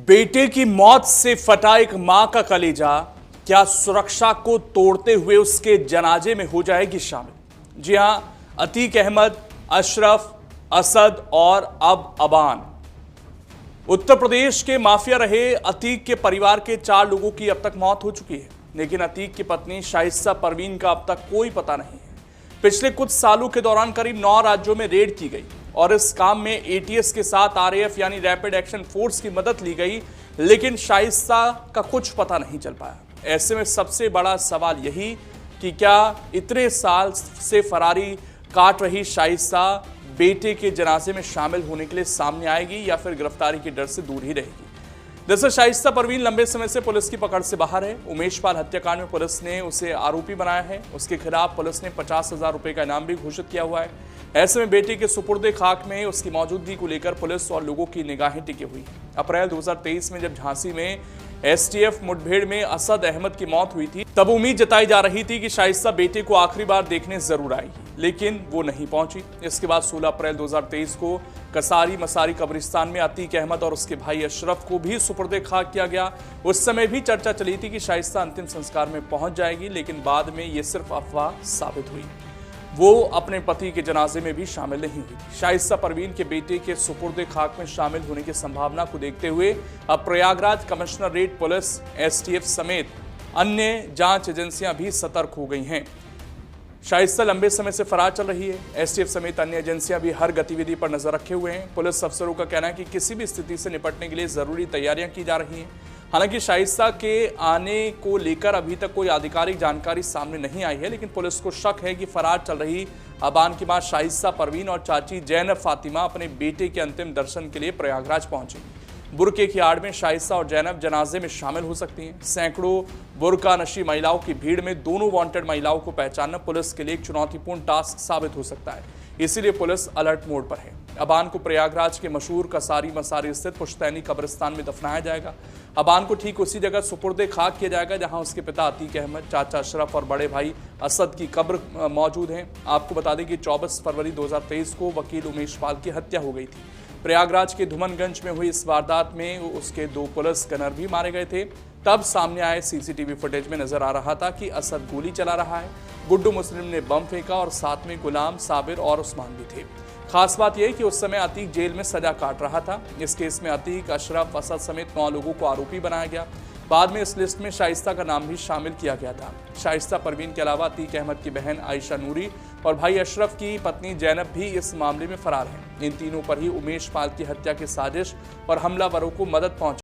बेटे की मौत से फटा एक मां का कलेजा क्या सुरक्षा को तोड़ते हुए उसके जनाजे में हो जाएगी शामिल। जी हां, अतीक अहमद, अशरफ, असद और अब अबान। उत्तर प्रदेश के माफिया रहे अतीक के परिवार के 4 लोगों की अब तक मौत हो चुकी है, लेकिन अतीक की पत्नी शाइस्ता परवीन का अब तक कोई पता नहीं है। पिछले कुछ सालों के दौरान करीब 9 राज्यों में रेड की गई और इस काम में एटीएस के साथ आरएएफ यानी रैपिड एक्शन फोर्स की मदद ली गई, लेकिन शाइस्ता का कुछ पता नहीं चल पाया। ऐसे में सबसे बड़ा सवाल यही कि क्या इतने साल से फरारी काट रही शाइस्ता बेटे के जनाजे में शामिल होने के लिए सामने आएगी या फिर गिरफ्तारी के डर से दूर ही रहेगी। दरअसल शाइस्ता परवीन लंबे समय से पुलिस की पकड़ से बाहर है। उमेश पाल हत्याकांड में पुलिस ने उसे आरोपी बनाया है। उसके खिलाफ पुलिस ने 50,000 रुपए का इनाम भी घोषित किया हुआ है। ऐसे में बेटे के सुपुर्दे खाक में उसकी मौजूदगी को लेकर पुलिस और लोगों की निगाहें टिकी हुई है। अप्रैल 2023 में जब झांसी में एसटीएफ मुठभेड़ में असद अहमद की मौत हुई थी, तब उम्मीद जताई जा रही थी कि शाइस्ता बेटे को आखिरी बार देखने जरूर आएगी, लेकिन वो नहीं पहुंची। इसके बाद 16 अप्रैल 2023 को कसारी मसारी कब्रिस्तान में अतीक अहमद और उसके भाई अशरफ को भी सुपुर्दे खाक किया गया। उस समय भी चर्चा चली थी कि शाइस्ता अंतिम संस्कार में पहुंच जाएगी, लेकिन बाद में ये सिर्फ अफवाह साबित हुई। वो अपने पति के जनाजे में भी शामिल नहीं हुई। शाइस्ता परवीन के बेटे के सुपुर्दे खाक में शामिल होने की संभावना को देखते हुए अब प्रयागराज कमिश्नरेट पुलिस, एसटीएफ समेत अन्य जांच एजेंसियां भी सतर्क हो गई हैं। शाइस्ता लंबे समय से फरार चल रही है। एसटीएफ समेत अन्य एजेंसियां भी हर गतिविधि पर नजर रखे हुए हैं। पुलिस अफसरों का कहना है कि किसी भी स्थिति से निपटने के लिए जरूरी तैयारियां की जा रही हैं। हालांकि शाइस्ता के आने को लेकर अभी तक कोई आधिकारिक जानकारी सामने नहीं आई है, लेकिन पुलिस को शक है कि फरार चल रही अबान की मां शाइस्ता परवीन और चाची जैनब फातिमा अपने बेटे के अंतिम दर्शन के लिए प्रयागराज पहुंची। बुरके की आड़ में शाइस्ता और जैनब जनाजे में शामिल हो सकती हैं। सैकड़ों बुरका नशी महिलाओं की भीड़ में दोनों वांटेड महिलाओं को पहचानना पुलिस के लिए एक चुनौतीपूर्ण टास्क साबित हो सकता है, इसीलिए पुलिस अलर्ट मोड पर है। अबान को प्रयागराज के मशहूर कसारी मसारी स्थित पुश्तैनी कब्रिस्तान में दफनाया जाएगा। अबान को ठीक उसी जगह सुपुर्दे खाक किया जाएगा जहां उसके पिता अतीक अहमद, चाचा अशरफ और बड़े भाई असद की कब्र मौजूद है। आपको बता दें कि 24 फरवरी 2023 को वकील उमेश पाल की हत्या हो गई थी। प्रयागराज के धुमनगंज में हुई इस वारदात में उसके 2 पुलिस गनर भी मारे गए थे। तब सामने आए सीसीटीवी फुटेज में नजर आ रहा था कि असद गोली चला रहा है, गुड्डू मुस्लिम ने बम फेंका और साथ में गुलाम, साबिर और उस्मान भी थे। खास बात यह कि उस समय अतीक जेल में सजा काट रहा था। इस केस में अतीक, अशरफ, असद समेत 9 लोगों को आरोपी बनाया गया। बाद में इस लिस्ट में शाइस्ता का नाम भी शामिल किया गया था। शाइस्ता परवीन के अलावा अतीक अहमद की बहन आयशा नूरी और भाई अशरफ की पत्नी जैनब भी इस मामले में फरार हैं। इन तीनों पर ही उमेश पाल की हत्या की साजिश और हमलावरों को मदद पहुंची।